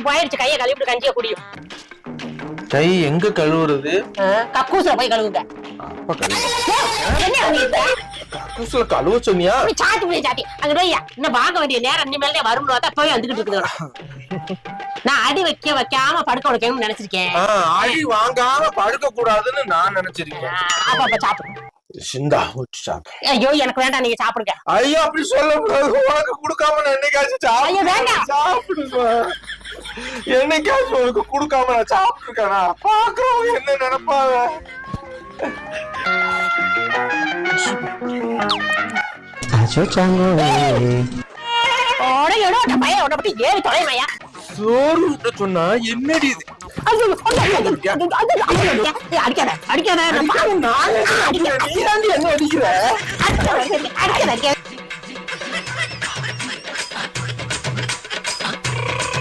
போயிடுச்சு கையை கழுவிட்டு கஞ்சிய குடியும். கை எங்க கழுவுறது? கக்கூசுல போய் கழுவுங்க. கக்கூசுல கழுவ சொன்னியா? சாத்தி போய் சாத்தி அங்க போய் இன்னும் வாங்க வேண்டிய நேரம் இனிமேல் வரும்னு பார்த்தா போய் வந்துகிட்டு இருக்குது. நான் அடி வைக்காம படுக்க வைக்கணும்னு நினைச்சிருக்கேன். அடி வாங்காம படுக்க கூடாதுன்னு நான் நினைச்சிருக்கேன். அப்ப சாப்பிடு. சிந்தா ஊற்றி சாப்பிடு. ஐயோ எனக்கு வேண்டாம், நீங்க சாப்பிடுங்க. ஐயோ அப்படி சொல்லக்கூடாது. உனக்கு கொடுக்காம நான் என்னைக்காச்சும் சாப்பிடுமா? என்னைக்காச்சும் உனக்கு கொடுக்காம நான் சாப்பிட்டுருக்கேனா? பாக்குறவங்க என்ன நினைப்பாங்க? சோறு விட்டு சொன்னா என்னடி இது? அடிக்காத என்ன அடிக்கிற?